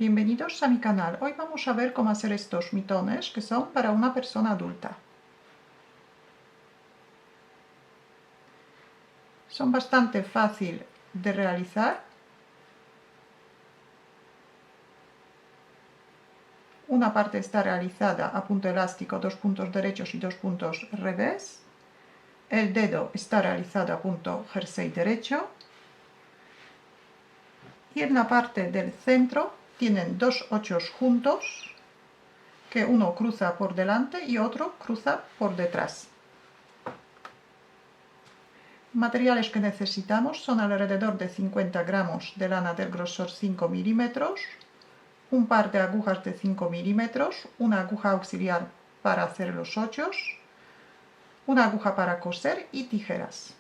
Bienvenidos a mi canal. Hoy vamos a ver cómo hacer estos mitones que son para una persona adulta. Son bastante fácil de realizar. Una parte está realizada a punto elástico, 2 puntos derechos y 2 puntos revés. El dedo está realizado a punto jersey derecho. Y en la parte del centro tienen dos ochos juntos, que uno cruza por delante y otro cruza por detrás. Materiales que necesitamos son alrededor de 50 gramos de lana del grosor 5 milímetros, un par de agujas de 5 milímetros, una aguja auxiliar para hacer los ochos, una aguja para coser y tijeras.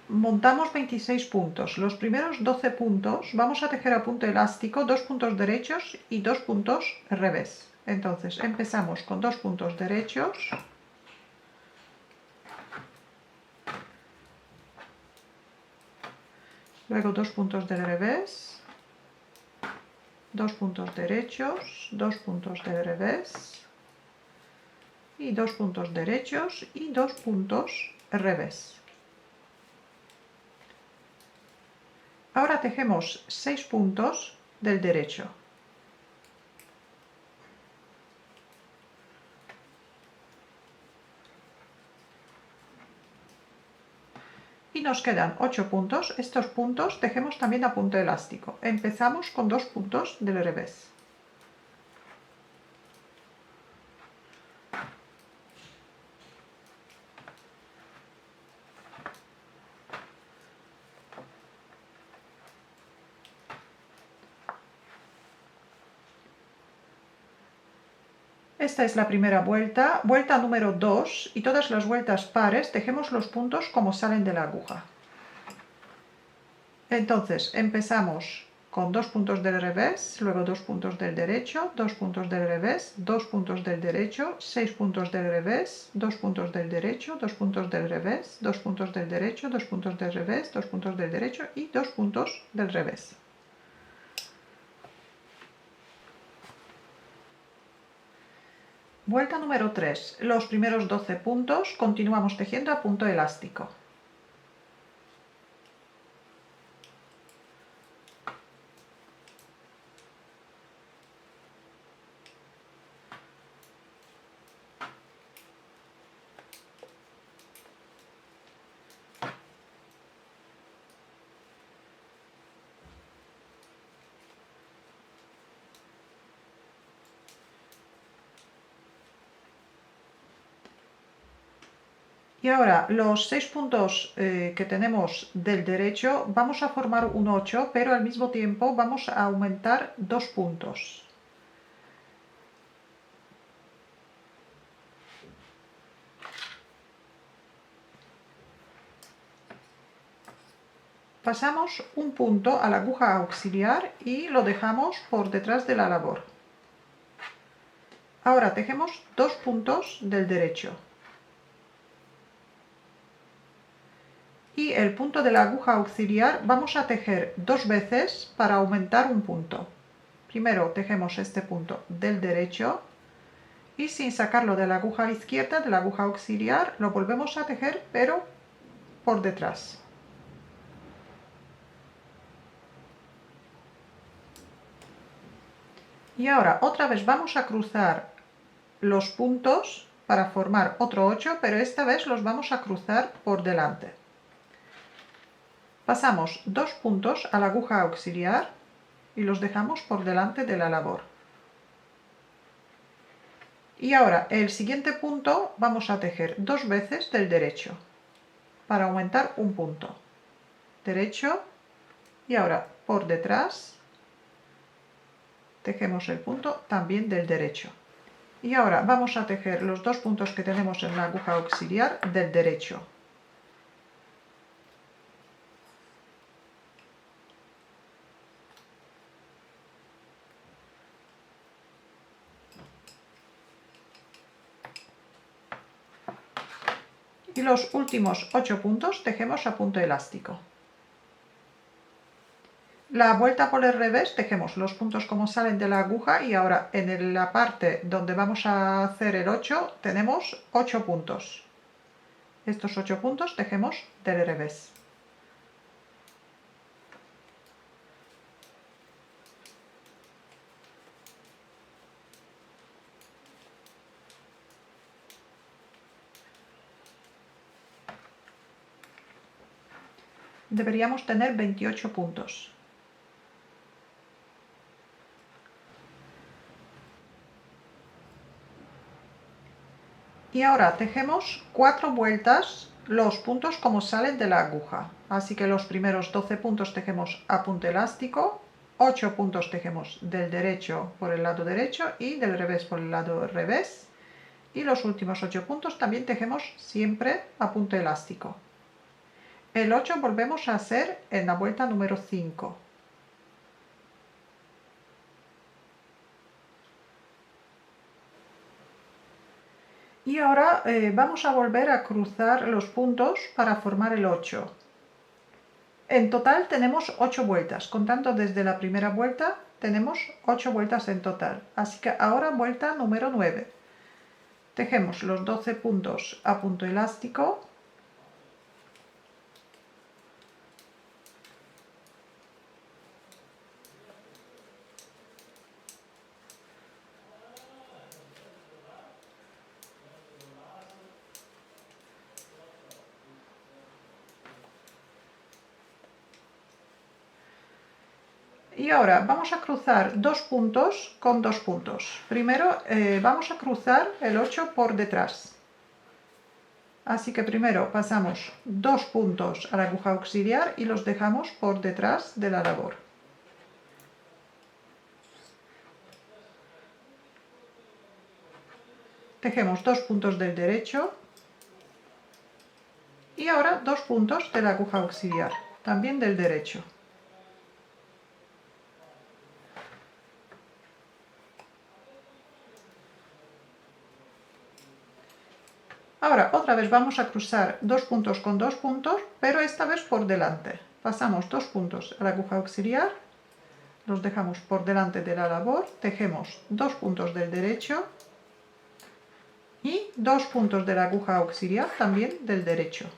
Montamos 26 puntos. Los primeros 12 puntos vamos a tejer a punto elástico 2 puntos derechos y 2 puntos revés. Entonces empezamos con 2 puntos derechos. Luego 2 puntos del revés, 2 puntos derechos, 2 puntos del revés y 2 puntos derechos y 2 puntos revés. Ahora tejemos 6 puntos del derecho. Y nos quedan 8 puntos. Estos puntos tejemos también a punto elástico. Empezamos con 2 puntos del revés. Esta es la primera vuelta, vuelta número 2, y todas las vueltas pares tejemos los puntos como salen de la aguja. Entonces empezamos con 2 puntos del revés, luego 2 puntos del derecho, 2 puntos del revés, 2 puntos del derecho, 6 puntos del revés, 2 puntos del derecho, 2 puntos del revés, 2 puntos del derecho, 2 puntos del revés, 2 puntos del derecho y 2 puntos del revés. Vuelta número 3. Los primeros 12 puntos continuamos tejiendo a punto elástico. Y ahora los 6 puntos que tenemos del derecho vamos a formar un 8, pero al mismo tiempo vamos a aumentar 2 puntos. Pasamos un punto a la aguja auxiliar y lo dejamos por detrás de la labor. Ahora tejemos 2 puntos del derecho. Y el punto de la aguja auxiliar vamos a tejer 2 veces para aumentar un punto. Primero tejemos este punto del derecho y sin sacarlo de la aguja izquierda, de la aguja auxiliar, lo volvemos a tejer pero por detrás. Y ahora otra vez vamos a cruzar los puntos para formar otro 8, pero esta vez los vamos a cruzar por delante. Pasamos 2 puntos a la aguja auxiliar y los dejamos por delante de la labor. Y ahora el siguiente punto vamos a tejer 2 veces del derecho para aumentar un punto. Derecho y ahora por detrás tejemos el punto también del derecho. Y ahora vamos a tejer los 2 puntos que tenemos en la aguja auxiliar del derecho. Y los últimos 8 puntos tejemos a punto elástico. la vuelta por el revés, tejemos los puntos como salen de la aguja y ahora en la parte donde vamos a hacer el 8 tenemos 8 puntos. Estos 8 puntos tejemos del revés. Deberíamos tener 28 puntos. Y ahora tejemos 4 vueltas los puntos como salen de la aguja. Así que los primeros 12 puntos tejemos a punto elástico, 8 puntos tejemos del derecho por el lado derecho y del revés por el lado revés. Y los últimos 8 puntos también tejemos siempre a punto elástico. El 8 volvemos a hacer en la vuelta número 5. Y ahora vamos a volver a cruzar los puntos para formar el 8. En total tenemos 8 vueltas, contando desde la primera vuelta tenemos 8 vueltas en total. Así que ahora vuelta número 9. Tejemos los 12 puntos a punto elástico. Y ahora vamos a cruzar dos puntos con dos puntos. Primero vamos a cruzar el 8 por detrás. Así que primero pasamos 2 puntos a la aguja auxiliar y los dejamos por detrás de la labor. Tejemos 2 puntos del derecho y ahora 2 puntos de la aguja auxiliar, también del derecho. Ahora otra vez vamos a cruzar 2 puntos con 2 puntos, pero esta vez por delante. Pasamos 2 puntos a la aguja auxiliar, los dejamos por delante de la labor, tejemos 2 puntos del derecho y 2 puntos de la aguja auxiliar también del derecho.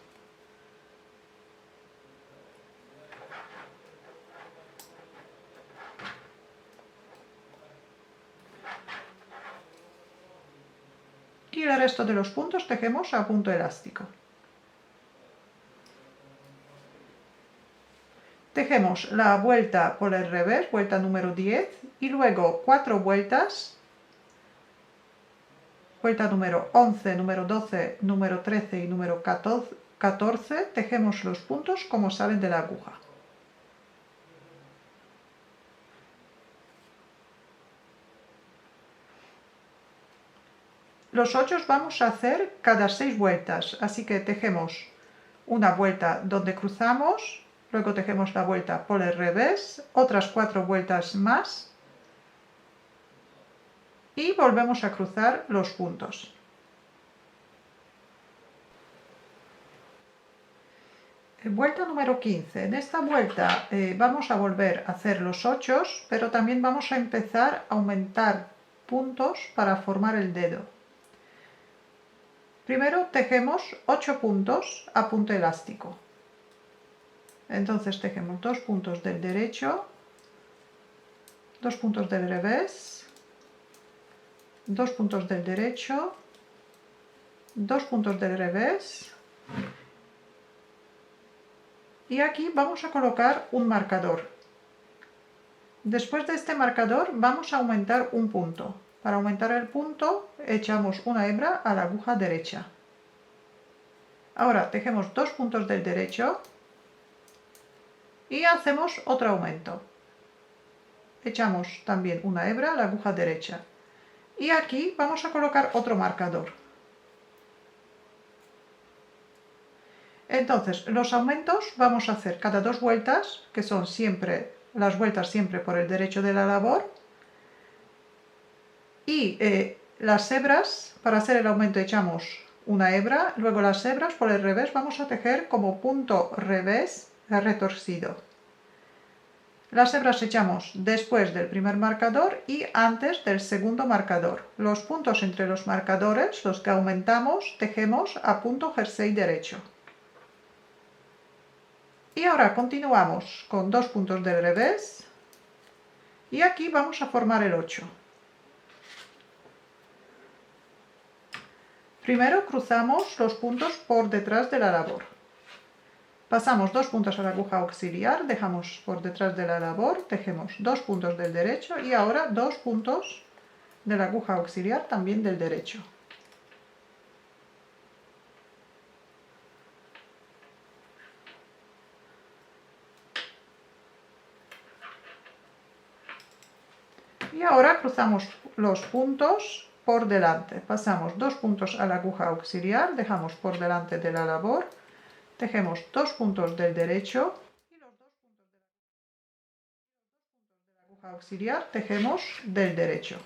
Y el resto de los puntos tejemos a punto elástico. Tejemos la vuelta por el revés, vuelta número 10, y luego 4 vueltas, vuelta número 11, número 12, número 13 y número 14, tejemos los puntos como salen de la aguja. Los 8 vamos a hacer cada 6 vueltas, así que tejemos una vuelta donde cruzamos, luego tejemos la vuelta por el revés, otras 4 vueltas más y volvemos a cruzar los puntos. Vuelta número 15. En esta vuelta vamos a volver a hacer los 8, pero también vamos a empezar a aumentar puntos para formar el dedo. Primero tejemos 8 puntos a punto elástico. Entonces tejemos 2 puntos del derecho, 2 puntos del revés, 2 puntos del derecho, 2 puntos del revés. Y aquí vamos a colocar un marcador. Después de este marcador vamos a aumentar un punto. Para aumentar el punto echamos una hebra a la aguja derecha. Ahora tejemos 2 puntos del derecho y hacemos otro aumento. Echamos también una hebra a la aguja derecha. Y aquí vamos a colocar otro marcador. Entonces, los aumentos vamos a hacer cada 2 vueltas, que son siempre las vueltas siempre por el derecho de la labor. Y las hebras, para hacer el aumento echamos una hebra, luego las hebras por el revés vamos a tejer como punto revés retorcido. Las hebras echamos después del primer marcador y antes del segundo marcador. Los puntos entre los marcadores, los que aumentamos, tejemos a punto jersey derecho. Y ahora continuamos con 2 puntos del revés y aquí vamos a formar el 8. Primero cruzamos los puntos por detrás de la labor. Pasamos 2 puntos a la aguja auxiliar, dejamos por detrás de la labor, tejemos 2 puntos del derecho y ahora 2 puntos de la aguja auxiliar también del derecho. Y ahora cruzamos los puntos por delante. Pasamos 2 puntos a la aguja auxiliar, dejamos por delante de la labor, tejemos 2 puntos del derecho y los 2 puntos de la aguja auxiliar tejemos del derecho.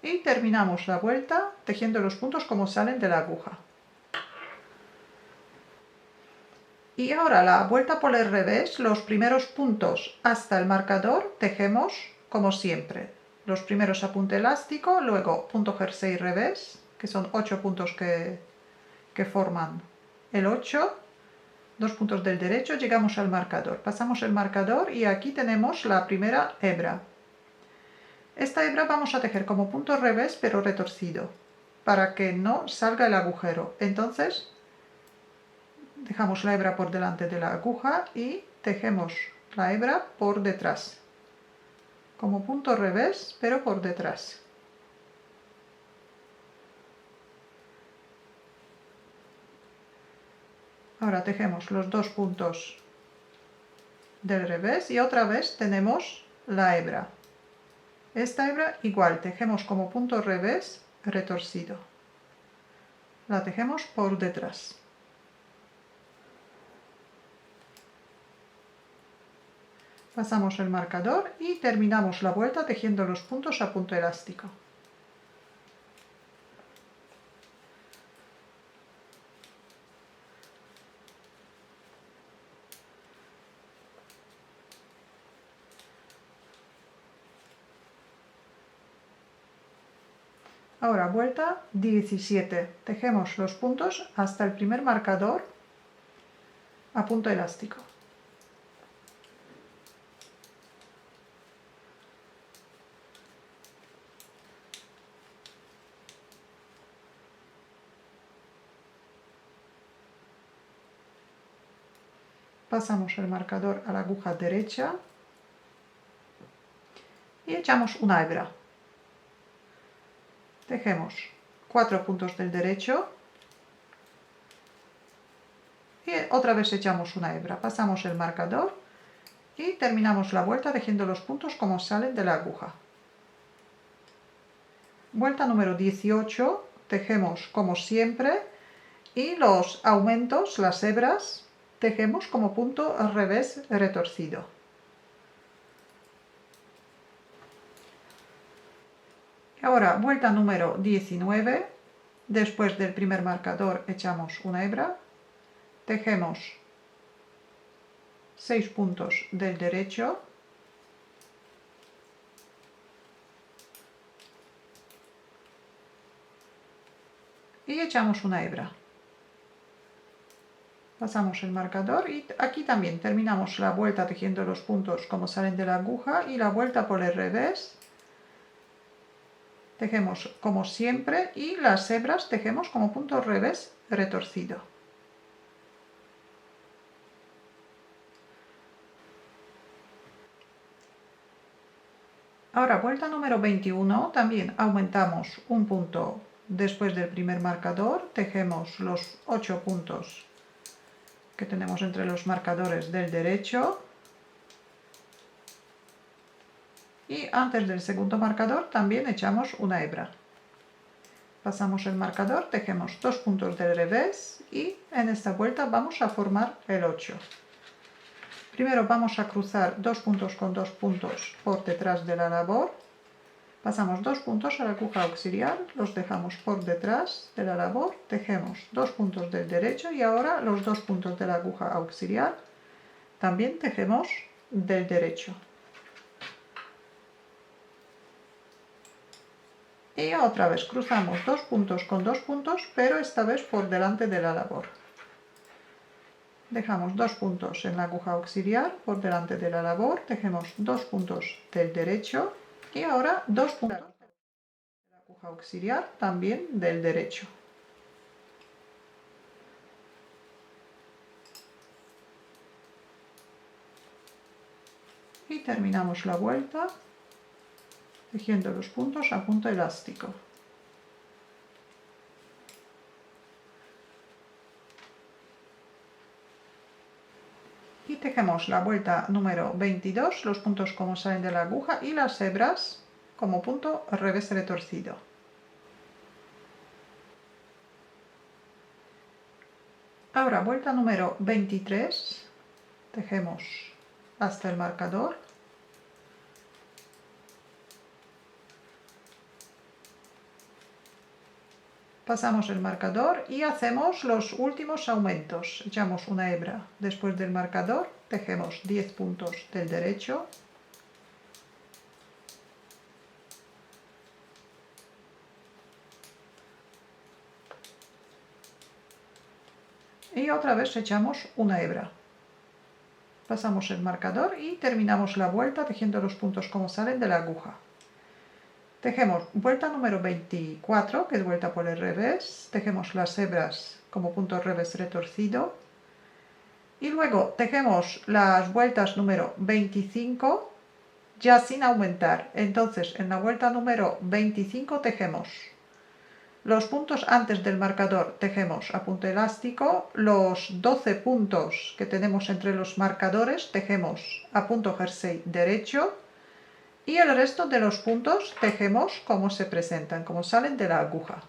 Y terminamos la vuelta tejiendo los puntos como salen de la aguja. Y ahora la vuelta por el revés, los primeros puntos hasta el marcador tejemos como siempre. Los primeros a punto elástico, luego punto jersey revés, que son 8 puntos que forman el 8, 2 puntos del derecho, llegamos al marcador. Pasamos el marcador y aquí tenemos la primera hebra. Esta hebra vamos a tejer como punto revés pero retorcido, para que no salga el agujero. Entonces dejamos la hebra por delante de la aguja y tejemos la hebra por detrás, como punto revés pero por detrás. Ahora tejemos los 2 puntos del revés y otra vez tenemos la hebra. Esta hebra igual, tejemos como punto revés retorcido. La tejemos por detrás. Pasamos el marcador y terminamos la vuelta tejiendo los puntos a punto elástico. Ahora vuelta 17. Tejemos los puntos hasta el primer marcador a punto elástico. Pasamos el marcador a la aguja derecha y echamos una hebra. Tejemos 4 puntos del derecho y otra vez echamos una hebra. Pasamos el marcador y terminamos la vuelta tejiendo los puntos como salen de la aguja. Vuelta número 18, tejemos como siempre y los aumentos, las hebras, tejemos como punto al revés retorcido. Ahora vuelta número 19, después del primer marcador echamos una hebra, tejemos 6 puntos del derecho y echamos una hebra. Pasamos el marcador y aquí también terminamos la vuelta tejiendo los puntos como salen de la aguja y la vuelta por el revés. Tejemos como siempre y las hebras tejemos como punto revés retorcido. Ahora vuelta número 21, también aumentamos un punto después del primer marcador, tejemos los 8 puntos que tenemos entre los marcadores del derecho y antes del segundo marcador también echamos una hebra. Pasamos el marcador, tejemos 2 puntos del revés y en esta vuelta vamos a formar el 8. Primero vamos a cruzar 2 puntos con 2 puntos por detrás de la labor, Pasamos 2 puntos a la aguja auxiliar, los dejamos por detrás de la labor, tejemos 2 puntos del derecho y ahora los 2 puntos de la aguja auxiliar también tejemos del derecho. Y otra vez cruzamos 2 puntos con 2 puntos, pero esta vez por delante de la labor. Dejamos 2 puntos en la aguja auxiliar por delante de la labor, tejemos 2 puntos del derecho y ahora 2 puntos de la aguja auxiliar también del derecho. Y terminamos la vuelta tejiendo los puntos a punto elástico. Y tejemos la vuelta número 22, los puntos como salen de la aguja y las hebras como punto revés retorcido. Ahora vuelta número 23, tejemos hasta el marcador. Pasamos el marcador y hacemos los últimos aumentos. Echamos una hebra después del marcador, tejemos 10 puntos del derecho. Y otra vez echamos una hebra. Pasamos el marcador y terminamos la vuelta tejiendo los puntos como salen de la aguja. Tejemos vuelta número 24, que es vuelta por el revés, tejemos las hebras como punto revés retorcido y luego tejemos las vueltas número 25 ya sin aumentar. Entonces en la vuelta número 25 tejemos los puntos antes del marcador, tejemos a punto elástico, los 12 puntos que tenemos entre los marcadores tejemos a punto jersey derecho. Y el resto de los puntos tejemos como se presentan, como salen de la aguja.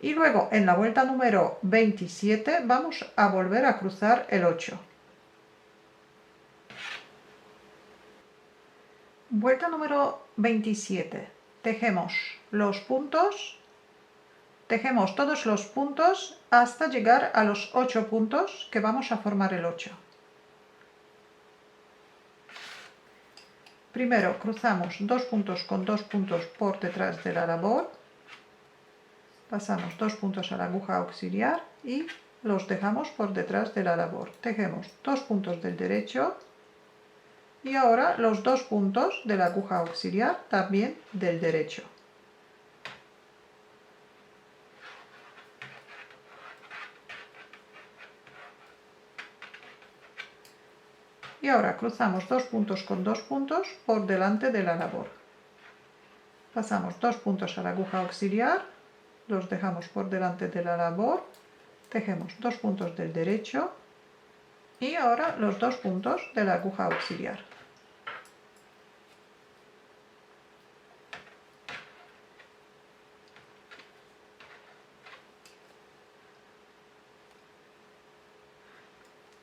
Y luego en la vuelta número 27 vamos a volver a cruzar el 8. Vuelta número 27. Tejemos los puntos, tejemos todos los puntos hasta llegar a los 8 puntos que vamos a formar el 8. Primero cruzamos 2 puntos con 2 puntos por detrás de la labor, pasamos 2 puntos a la aguja auxiliar y los dejamos por detrás de la labor. Tejemos 2 puntos del derecho y ahora los 2 puntos de la aguja auxiliar también del derecho. Y ahora cruzamos 2 puntos con 2 puntos por delante de la labor. Pasamos 2 puntos a la aguja auxiliar, los dejamos por delante de la labor, tejemos 2 puntos del derecho y ahora los 2 puntos de la aguja auxiliar.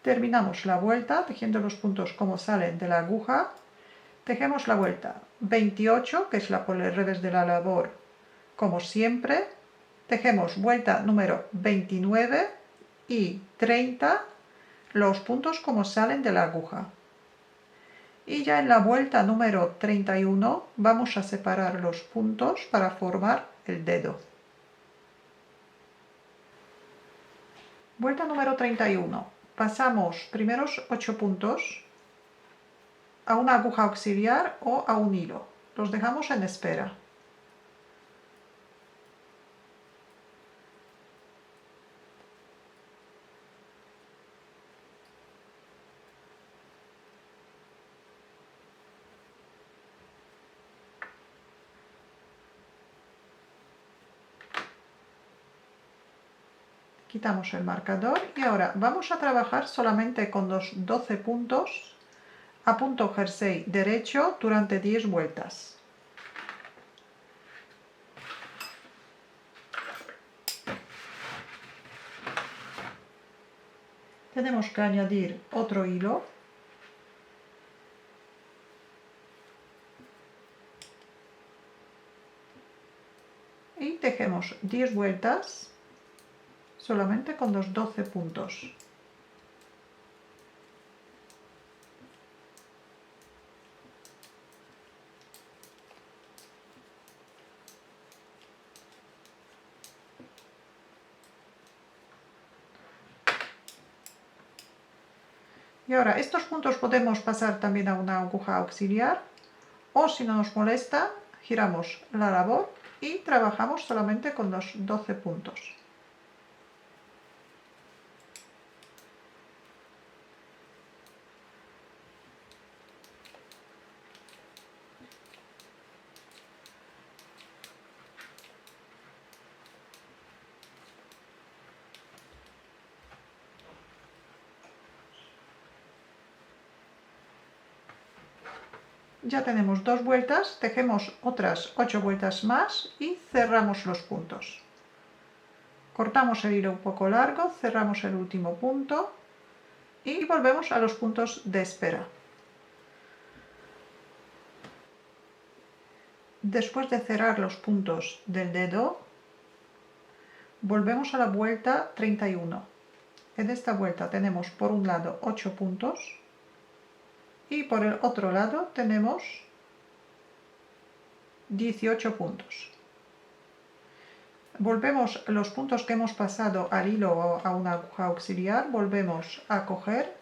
Terminamos la vuelta tejiendo los puntos como salen de la aguja. Tejemos la vuelta 28, que es la por el revés de la labor, como siempre. Tejemos vuelta número 29 y 30, los puntos como salen de la aguja. Y ya en la vuelta número 31 vamos a separar los puntos para formar el dedo. Vuelta número 31. Pasamos primeros 8 puntos a una aguja auxiliar o a un hilo. Los dejamos en espera. Quitamos el marcador y ahora vamos a trabajar solamente con los 12 puntos a punto jersey derecho durante 10 vueltas. Tenemos que añadir otro hilo Hacemos 10 vueltas solamente con los 12 puntos. Y ahora estos puntos podemos pasar también a una aguja auxiliar, o si no nos molesta, giramos la labor y trabajamos solamente con los 12 puntos. Ya tenemos 2 vueltas, tejemos otras 8 vueltas más y cerramos los puntos. Cortamos el hilo un poco largo, cerramos el último punto y volvemos a los puntos de espera. Después de cerrar los puntos del dedo, volvemos a la vuelta 31. En esta vuelta tenemos por un lado 8 puntos y por el otro lado tenemos 18 puntos. Volvemos los puntos que hemos pasado al hilo o a una aguja auxiliar, volvemos a coger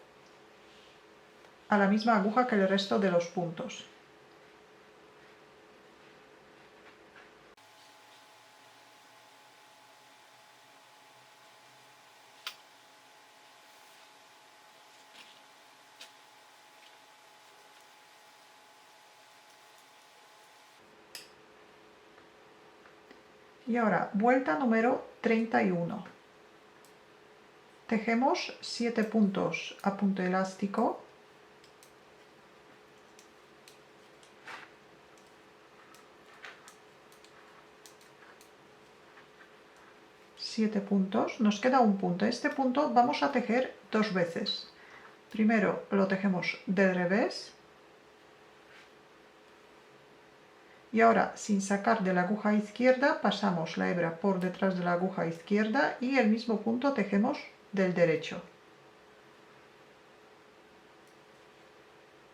a la misma aguja que el resto de los puntos. Y ahora, vuelta número 31. Tejemos 7 puntos a punto elástico. Siete puntos, nos queda un punto. Este punto vamos a tejer 2 veces. Primero lo tejemos del revés. Y ahora, sin sacar de la aguja izquierda, pasamos la hebra por detrás de la aguja izquierda y el mismo punto tejemos del derecho.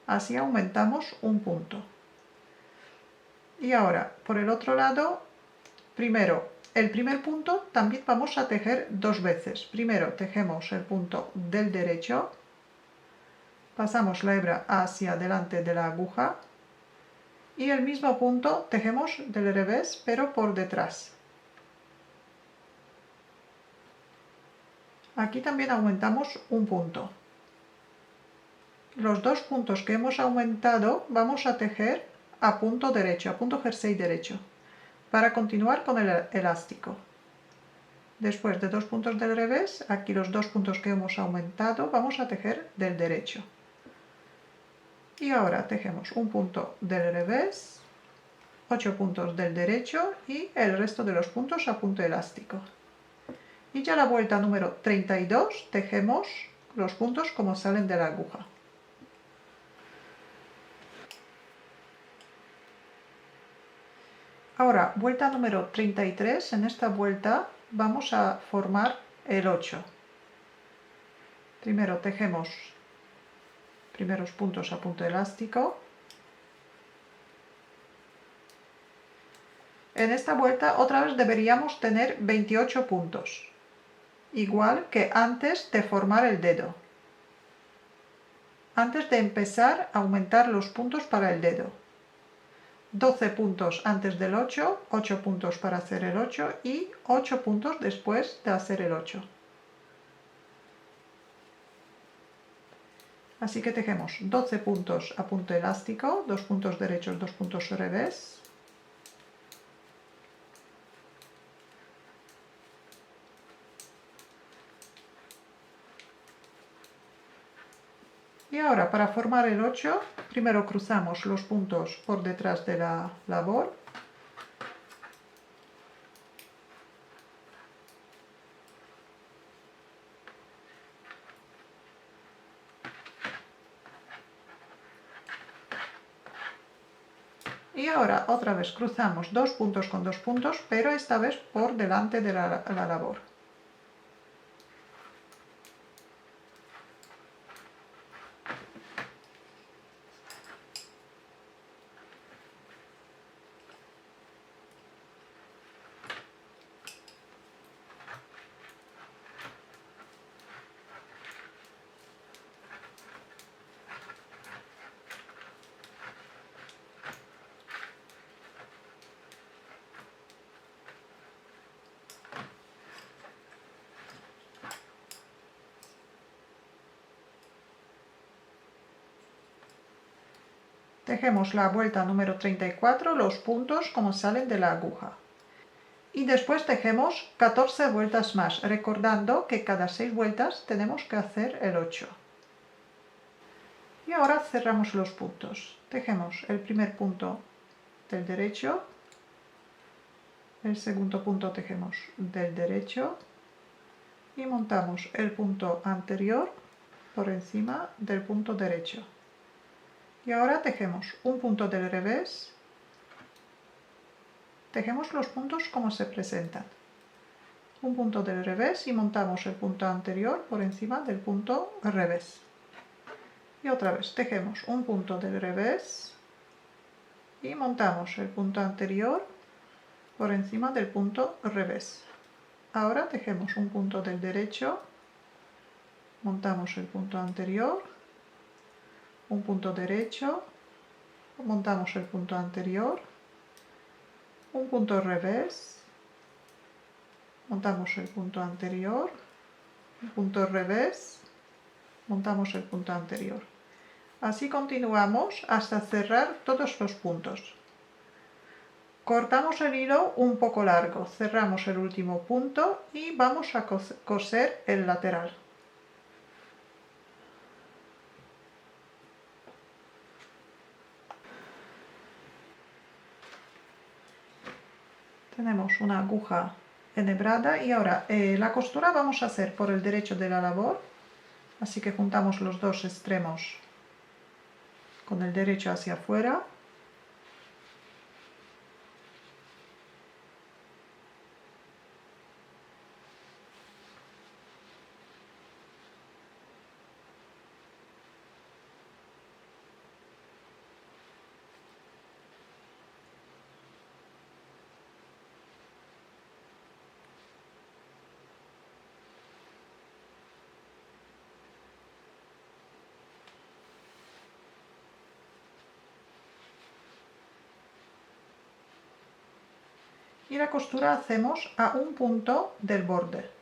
Así aumentamos un punto. Y ahora, por el otro lado, primero, el primer punto también vamos a tejer 2 veces. Primero tejemos el punto del derecho, pasamos la hebra hacia delante de la aguja y el mismo punto tejemos del revés, pero por detrás. Aquí también aumentamos un punto. Los 2 puntos que hemos aumentado vamos a tejer a punto derecho, a punto jersey derecho, para continuar con el elástico. Después de 2 puntos del revés, aquí los 2 puntos que hemos aumentado vamos a tejer del derecho. Y ahora tejemos un punto del revés, 8 puntos del derecho y el resto de los puntos a punto elástico. Y ya la vuelta número 32 tejemos los puntos como salen de la aguja. Ahora, vuelta número 33, en esta vuelta vamos a formar el 8. Primero tejemos primeros puntos a punto elástico. En esta vuelta otra vez deberíamos tener 28 puntos, igual que antes de formar el dedo. Antes de empezar a aumentar los puntos para el dedo. 12 puntos antes del 8, 8 puntos para hacer el 8 y 8 puntos después de hacer el 8. Así que tejemos 12 puntos a punto elástico, 2 puntos derechos, 2 puntos revés. Y ahora para formar el 8, primero cruzamos los puntos por detrás de la labor. Y ahora otra vez cruzamos dos puntos con dos puntos, pero esta vez por delante de la labor. Tejemos la vuelta número 34, los puntos como salen de la aguja. Y después tejemos 14 vueltas más, recordando que cada 6 vueltas tenemos que hacer el 8. Y ahora cerramos los puntos. Tejemos el primer punto del derecho, el segundo punto tejemos del derecho y montamos el punto anterior por encima del punto derecho. Y ahora tejemos un punto del revés, tejemos los puntos como se presentan. Un punto del revés y montamos el punto anterior por encima del punto revés. Y otra vez tejemos un punto del revés y montamos el punto anterior por encima del punto revés. Ahora tejemos un punto del derecho, montamos el punto anterior, un punto derecho, montamos el punto anterior, un punto revés, montamos el punto anterior, un punto revés, montamos el punto anterior. Así continuamos hasta cerrar todos los puntos. Cortamos el hilo un poco largo, cerramos el último punto y vamos a coser el lateral. Tenemos una aguja enhebrada y ahora la costura vamos a hacer por el derecho de la labor, así que juntamos los dos extremos con el derecho hacia afuera. Y la costura hacemos a un punto del borde.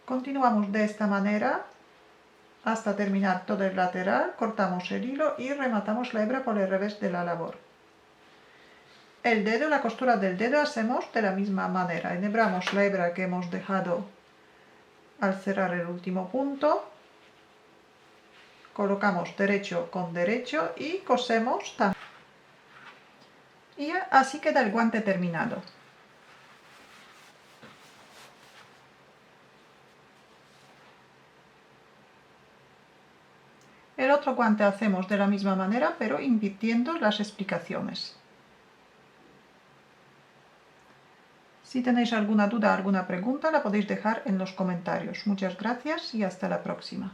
Continuamos de esta manera hasta terminar todo el lateral, cortamos el hilo y rematamos la hebra por el revés de la labor. El dedo, la costura del dedo hacemos de la misma manera. Enhebramos la hebra que hemos dejado al cerrar el último punto, colocamos derecho con derecho y cosemos también. Y así queda el guante terminado. El otro guante hacemos de la misma manera, pero invirtiendo las explicaciones. Si tenéis alguna duda, alguna pregunta, la podéis dejar en los comentarios. Muchas gracias y hasta la próxima.